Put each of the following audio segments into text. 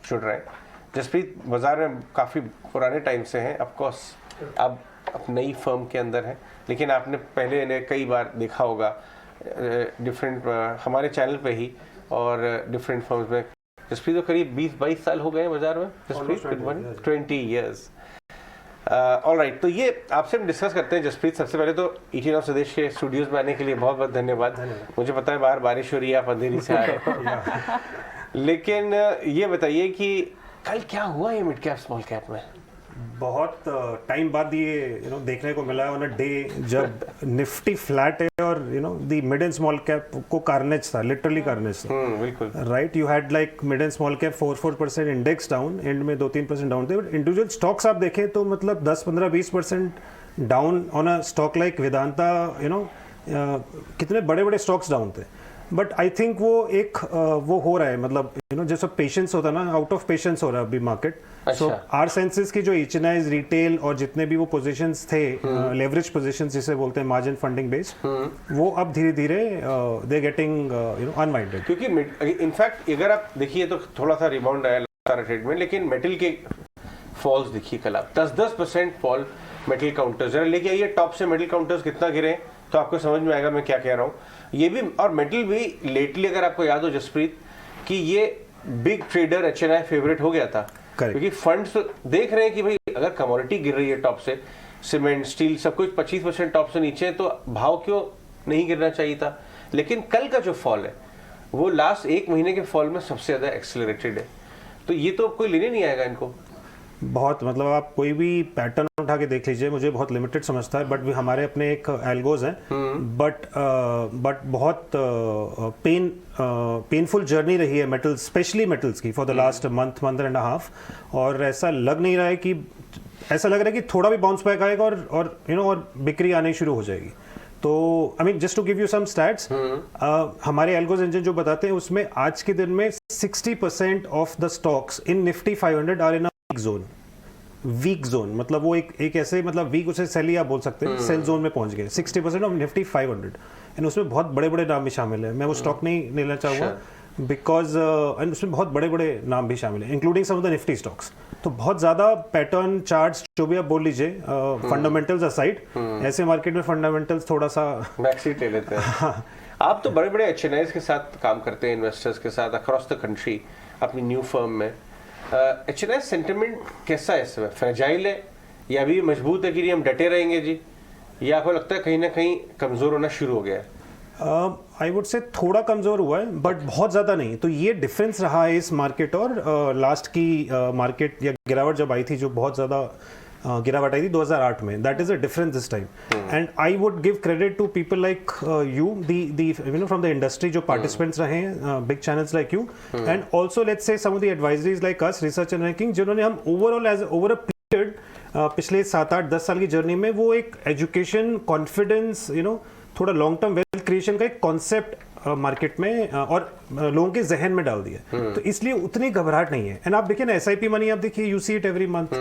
छुड़ रहे हैं। जसप्रीत बाजार में काफ़ी पुराने टाइम से हैं, ऑफ कोर्स अब नई फर्म के अंदर है, लेकिन आपने पहले इन्हें कई बार देखा होगा डिफरेंट हमारे चैनल पे ही और डिफरेंट फर्म्स में। जसप्रीत तो करीब 20-22 साल हो गए हैं बाजार में। जसप्रीत 20 ईयर्स। ऑलराइट, तो ये आपसे हम डिस्कस करते हैं। जसप्रीत, सबसे पहले तो ईटीएन ऑफ स्वदेश के स्टूडियोज में आने के लिए बहुत बहुत धन्यवाद। मुझे पता है बाहर बारिश हो रही है, आप अंधेरी से आए लेकिन ये बताइए कि कल क्या हुआ ये मिड कैप स्मॉल कैप में? बहुत टाइम बाद ये देखने को मिला ऑन अ डे जब निफ्टी फ्लैट है और the mid and small cap को कार्नेज था, लिटरली कार्नेज था। बिल्कुल right, you had like mid and small cap 4% index down, and में 2-3% डाउन थे। बट इंडिविजुअल स्टॉक्स आप देखें तो मतलब 10-15-20% down on a stock like Vedanta. कितने बड़े बड़े स्टॉक्स डाउन थे। बट आई थिंक वो एक वो हो रहा है, मतलब जैसा पेशेंस होता है ना, आउट ऑफ पेशेंस हो रहा है अभी मार्केट। सो आर सेंसेस की जो एचएनआईज रिटेल और जितने भी वो पोजीशंस थे, लेवरेज पोजीशंस जिसे बोलते हैं मार्जिन फंडिंग बेस्ड, वो अब धीरे धीरे दे गेटिंग अनवाइंडेड। क्योंकि इनफैक्ट अगर आप देखिए तो थोड़ा सा रिबाउंड आया सारा ट्रेड में, लेकिन मेटल के फॉल्स देखिए कल आप 10% फॉल मेटल काउंटर्स। जरा लेके आइए टॉप से मेटल काउंटर्स कितना गिरे तो आपको समझ में आएगा मैं क्या कह रहा हूँ। ये भी और मेटल भी लेटली अगर आपको याद हो जसप्रीत कि ये बिग ट्रेडर एचएनआई फेवरेट हो गया था, क्योंकि फंड्स तो देख रहे हैं कि भाई अगर कमोडिटी गिर रही है टॉप से, सीमेंट स्टील सब कुछ 25% टॉप से नीचे है, तो भाव क्यों नहीं गिरना चाहिए था। लेकिन कल का जो फॉल है वो लास्ट एक महीने के फॉल में सबसे ज्यादा एक्सेलरेटेड है, तो ये तो कोई लेने नहीं आएगा इनको। बहुत, मतलब आप कोई भी पैटर्न उठा के देख लीजिए, मुझे बहुत लिमिटेड समझता है, बट भी हमारे अपने एक एल्गोज हैं। बट बहुत पेनफुल जर्नी रही है मेटल्स, स्पेशली मेटल्स की, for the last month and half. और ऐसा लग नहीं रहा है कि, ऐसा लग रहा है कि थोड़ा भी बाउंस बैक आएगा और बिक्री आनी शुरू हो जाएगी। तो I mean just to give you some stats, हमारे एल्गोज इंजन जो बताते हैं उसमें आज के दिन में 60% of the stocks in Nifty 500 are in weak zone. मतलब वो एक ऐसे, मतलब वीक उसे सेल ही आप बोल सकते हैं, सेल जोन में पहुंच गए 60% ऑफ निफ्टी 500। एंड उसमें बहुत बड़े बड़े नाम भी शामिल है। मैं वो स्टॉक नहीं लेना चाहूँगा बिकॉज एंड उसमें बहुत बड़े बड़े नाम भी शामिल है, including some of the Nifty stocks. तो बहुत ज़्यादा पैटर्न चार्ट्स जो भी आप बोल लीजिए, फंडामेंटल्स असाइड, ऐसे मार्केट में फंडामेंटल्स थोड़ा सा बैकसीट ले लेते हैं। आप तो बड़े बड़े एचएनआईज के साथ काम करते हैं, इन्वेस्टर्स के साथ अक्रॉस द कंट्री अपनी न्यू फर्म में। एचएनआई सेंटिमेंट कैसा है इस समय? फ्रेजाइल है या अभी मजबूत है कि नहीं हम डटे रहेंगे जी, या आपको लगता है कहीं ना कहीं कमजोर होना शुरू हो गया है? आई वुड से थोड़ा कमजोर हुआ है, बट बहुत ज्यादा नहीं। तो ये डिफरेंस रहा है इस मार्केट और लास्ट की मार्केट या गिरावट जब आई थी, जो बहुत ज्यादा गिरावट आई थी 2008 में। That is a difference this time, and I would give credit to people like you, the from the industry, जो पार्टिसिपेंट्स रहे हैं, big channels like you, and also let's say some of the advisories like us, research and ranking, जिन्होंने हम overall as over a period पिछले 7-8-10 साल की journey में वो एक एजुकेशन, कॉन्फिडेंस, थोड़ा लॉन्ग टर्म वेल्थ क्रिएशन का एक कॉन्सेप्ट मार्केट में और लोगों के जहन में डाल दिया। तो इसलिए उतनी घबराहट नहीं है। एंड आप देखिए ना, एसआईपी मनी आप देखिए, you see it every month,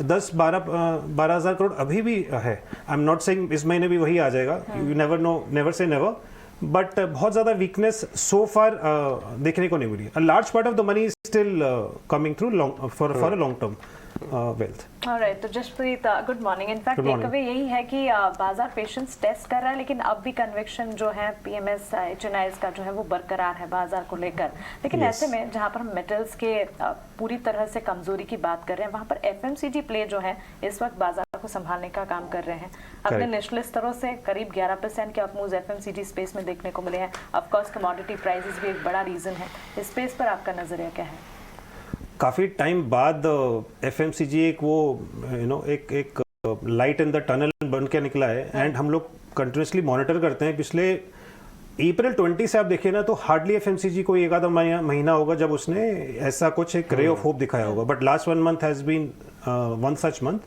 10-12 हज़ार करोड़ अभी भी है। आई एम नॉट सेइंग इस महीने भी वही आ जाएगा, यू नेवर नो, नेवर से नेवर, बट बहुत ज्यादा वीकनेस सो फार देखने को नहीं मिली। A large part of the money is still coming through for a long term wealth. Alright, तो Jaspreet good morning. In fact takeaway यही है कि बाजार पेशेंस टेस्ट कर रहा है, लेकिन अब भी कन्विक्शन जो है पीएमएस एचएनआईज का जो है वो बरकरार है बाजार को लेकर। लेकिन ऐसे में जहां पर हम मेटल्स के पूरी तरह से कमजोरी की बात कर रहे हैं, वहां पर एफएमसीजी प्ले जो है इस वक्त बाजार को संभालने का काम कर रहे हैं। अपने निचले स्तरों से करीब 11% के अपमूव्स एफएमसीजी स्पेस में देखने को मिले हैं। ऑफकोर्स कमोडिटी प्राइसेस भी एक बड़ा रीजन है। इस स्पेस पर आपका नजरिया क्या है? काफ़ी टाइम बाद एफएमसीजी एक वो एक लाइट इन द टनल बन के निकला है, एंड हम लोग कंटिन्यूसली मॉनिटर करते हैं। पिछले अप्रैल 20 से आप देखिए ना, तो हार्डली एफएमसीजी को एक आधा महीना होगा जब उसने ऐसा कुछ एक रे ऑफ होप दिखाया होगा, but last 1 month has been one such month.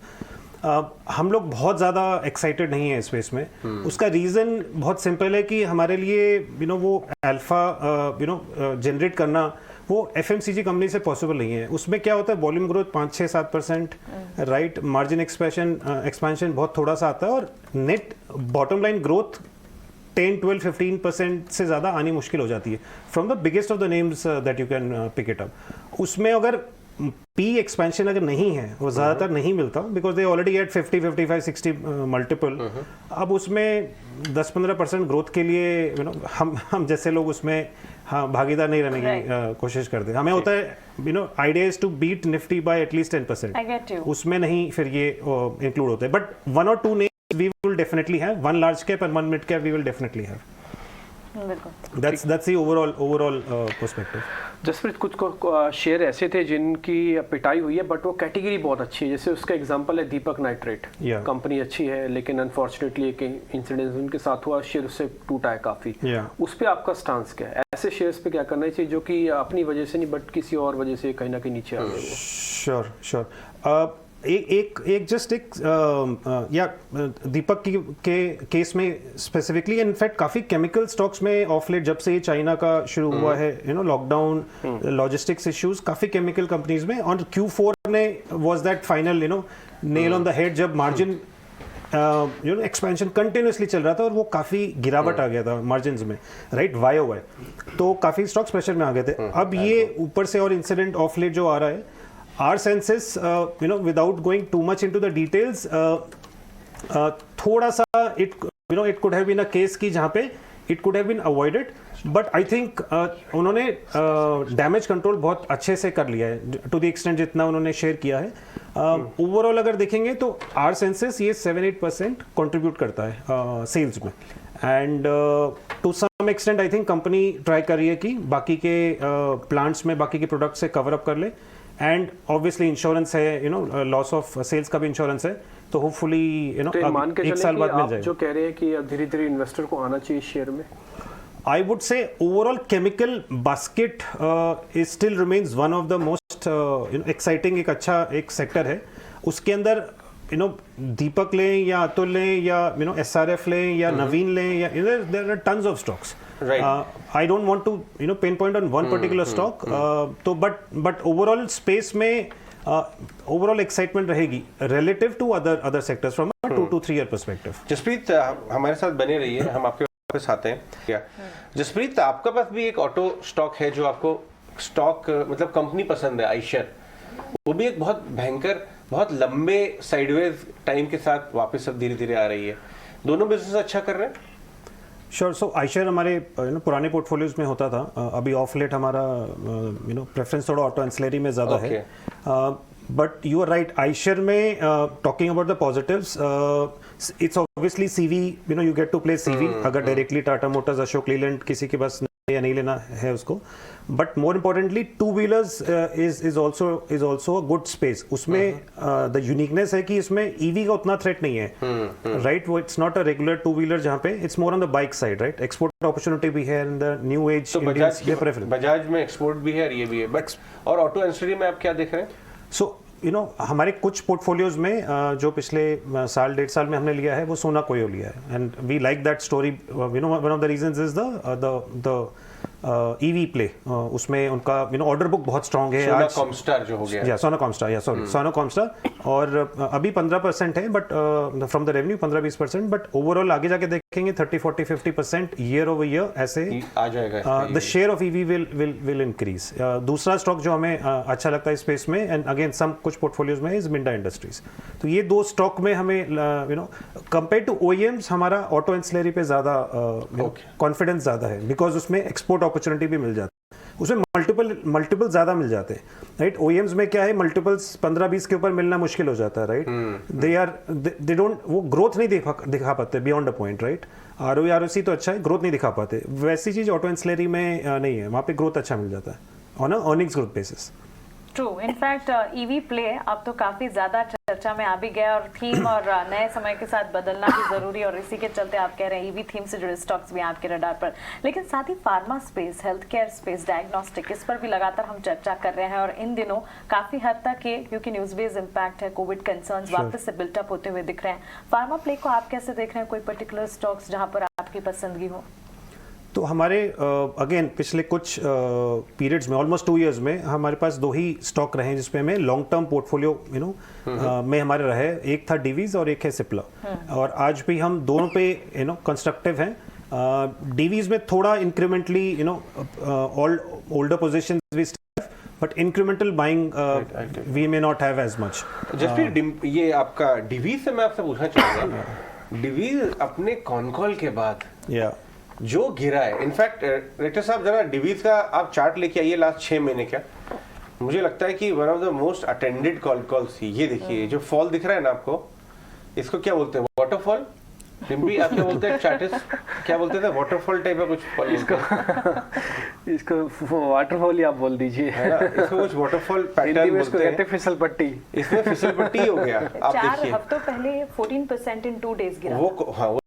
हम लोग बहुत ज़्यादा एक्साइटेड नहीं है इस स्पेस में। उसका रीज़न बहुत सिंपल है कि हमारे लिए वो अल्फा जनरेट करना वो एफएमसीजी कंपनी से पॉसिबल नहीं है। उसमें क्या होता है, volume growth 5-6-7%, right, margin expansion बहुत थोड़ा सा आता है, और नेट बॉटम लाइन ग्रोथ 10-12-15% से ज़्यादा आनी मुश्किल हो जाती है from the biggest of the names that you can pick it up. उसमें अगर पी एक्सपेंशन अगर नहीं है, वो ज़्यादातर नहीं मिलता because they already at 50, 55, 60 multiple. अब उसमें 10-15% ग्रोथ के लिए हम जैसे लोग उसमें भागीदार नहीं रहने की कोशिश करते। हमें होता है idea is to beat Nifty by at least 10%। उसमें नहीं फिर ये इंक्लूड होते हैं, but 1 or 2 names we will definitely have, 1 large cap and 1 mid cap we will definitely have. That's the overall perspective. Jaspreet, कुछ शेयर ऐसे थे जिनकी पिटाई हुई है बट वो कैटेगरी बहुत अच्छी है, जैसे उसका एग्जांपल है दीपक नाइट्रेट। कंपनी अच्छी है लेकिन अनफॉर्चुनेटली एक इंसिडेंट उनके साथ हुआ, शेयर उससे टूटा है काफी। उस पे आपका स्टांस क्या है? ऐसे शेयर्स पे क्या करना चाहिए जो कि अपनी वजह से नहीं बट किसी और वजह से कहीं ना कहीं नीचे आ गए? श्योर। एक जस्ट या दीपक के केस में स्पेसिफिकली, इनफैक्ट काफी केमिकल स्टॉक्स में ऑफ लेट जब से ये चाइना का शुरू हुआ है, लॉकडाउन, लॉजिस्टिक्स इश्यूज, काफी केमिकल कंपनीज में, और Q4 ने was that final nail on the head जब मार्जिन एक्सपेंशन कंटिन्यूसली चल रहा था और वो काफी गिरावट आ गया था मार्जिन में, राइट, YOY। तो काफी स्टॉक्स प्रेशर में आ गए थे। अब ये ऊपर से और इंसिडेंट ऑफ लेट जो आ रहा है, our sense is without going too much into the details, थोड़ा सा it could have been a case की जहाँ पे it could have been avoided, but I think उन्होंने डैमेज कंट्रोल बहुत अच्छे से कर लिया है टू द एक्सटेंट जितना उन्होंने शेयर किया है। ओवरऑल अगर देखेंगे तो our sense is ये 7-8% कंट्रीब्यूट करता है सेल्स में, and to some extent I think company try कर रही है कि बाकी के प्लांट्स में बाकी के प्रोडक्ट से कवर अप कर ले, एंड ऑब्वियसली इंश्योरेंस है, लॉस ऑफ सेल्स का भी इंश्योरेंस है, तो होपफुली एक साल बाद मिल जाएगा। जो कह रहे हैं कि धीरे धीरे इन्वेस्टर को आना चाहिए शेयर में, I would say overall chemical basket is still remains one of the most exciting, एक अच्छा एक सेक्टर है। उसके अंदर दीपक लें या अतुल लें या SRF लें या नवीन लें या there are tons of stocks. I don't want to pinpoint on one particular stock, तो but overall space में overall excitement रहेगी relative to other sectors from a 2 to 3 year perspective। Jasprit, हमारे साथ बने रहिए, हम आपके वापस आते हैं क्या? जसप्रीत, आपका पास भी एक ऑटो स्टॉक है जो आपको स्टॉक मतलब कंपनी पसंद है, आइशर। वो भी एक बहुत भयंकर, बहुत लंबे साइडवेज टाइम के साथ वापस अब धीरे धीरे आ रही है। दोनों बिजनेस अच्छा कर रहे हैं? श्योर। सो आइशर हमारे पुराने पोर्टफोलियोज में होता था, अभी ऑफ लेट हमारा प्रेफरेंस थोड़ा ऑटो एंसिलरी में ज़्यादा है। But you are right, Eicher में talking about the positives, it's obviously CV, you get to play CV अगर डायरेक्टली टाटा मोटर्स, अशोक लीलैंड किसी के पास या नहीं लेना है उसको। But more importantly two wheelers is also a good space. उसमें द यूनिकनेस है कि इसमें EV का उतना थ्रेट नहीं है, राइट। वो it's not a regular two wheeler जहाँ पे it's more on the bike side, right. Export opportunity भी है in the new age. Bajaj में एक्सपोर्ट भी है और ये भी है, बट और ऑटो एंसिलरी में आप क्या देख रहे हैं? सो हमारे कुछ पोर्टफोलियोज में जो पिछले साल 1.5 साल में हमने लिया है वो सोना कोयो लिया है, and we like that story. One of the reasons is the EV play. उसमें उनका ऑर्डर बुक बहुत स्ट्रांग है। सोना कॉमस्टार जो हो गया, या सोना कॉमस्टार, या सॉरी सोना कॉमस्टार, और अभी 15% है, but from the revenue 15-20%, but overall आगे जाके देखेंगे 30-40-50% ईयर ओवर ईयर ऐसे आ जाएगा। The share of EV will increase. दूसरा स्टॉक जो हमें अच्छा लगता है इस स्पेस में, एंड अगेन सम कुछ पोर्टफोलियोज में, इज मिंडा इंडस्ट्रीज। तो ये दो स्टॉक में हमें कंपेयर टू OEMs हमारा ऑटो एंसिलरी पे ज्यादा कॉन्फिडेंस ज्यादा है, बिकॉज उसमें एक्सपोर्ट अपॉर्चुनिटी भी मिल जाती है, उसमें मल्टीपल ज्यादा मिल जाते हैं, राइट। OEMs में क्या है, मल्टीपल्स 15-20 के ऊपर मिलना मुश्किल हो जाता है, राइट। दे डोंट, वो ग्रोथ नहीं दिखा पाते beyond a point, right. ROE ROC तो अच्छा है, ग्रोथ नहीं दिखा पाते। वैसी चीज ऑटो एंसिलरी में नहीं है, वहाँ पे ग्रोथ अच्छा मिल जाता है on a earnings growth basis. True, in fact EV play अब तो काफी ज्यादा चर्चा में आ भी गया, और थीम और नए समय के साथ बदलना भी जरूरी, और इसी के चलते आप कह रहे हैं EV थीम से जुड़े स्टॉक्स भी आपके रडार पर। लेकिन साथ ही pharma space, health care space, diagnostic, इस पर भी लगातार हम चर्चा कर रहे हैं, और इन दिनों काफी हद तक ये, क्योंकि न्यूज बेस्ड इम्पैक्ट है, कोविड कंसर्न्स वापस से बिल्टअप होते हुए दिख रहे हैं। फार्मा प्ले को आप कैसे देख रहे हैं? कोई पर्टिकुलर स्टॉक्स जहां पर आपकी पसंदगी हो? तो हमारे अगेन पिछले कुछ पीरियड्स में, ऑलमोस्ट 2 इयर्स में, हमारे पास 2 ही स्टॉक रहे हैं जिसपे हमें लॉन्ग टर्म पोर्टफोलियो में हमारे रहे। एक था डिवीज और एक है सिप्ला, और आज भी हम दोनों पे कंस्ट्रक्टिव हैं। डीवीज में थोड़ा incrementally all older positions we still have, but incremental buying we may not have as much. Just ये आपका डिवी से मैं आपसे पूछना चाहूंगा, डिवी अपने कॉल के बाद जो गिरा है, इनफैक्ट रेक्टर साहब जरा डिवीज का आप चार्ट लेके आइए लास्ट 6 महीने का, मुझे लगता है कि one of the most attended calls थी। ये देखिए जो फॉल दिख रहा है ना आपको, इसको क्या बोलते हैं, वाटरफॉल? डिम्पी आप क्या बोलते हैं, चार्टिस्ट क्या बोलते थे, वाटरफॉल टाइप का कुछ फॉल इसको वाटरफॉल ही आप बोल दीजिए, है ना, इसको कुछ वाटरफॉल पैटर्न बोलते हैं, फिसल पट्टी। इसमें फिसल पट्टी हो गया। आप 4 देखिए हफ्तों पहले 14% इन 2 डेज गिरा, वो हाँ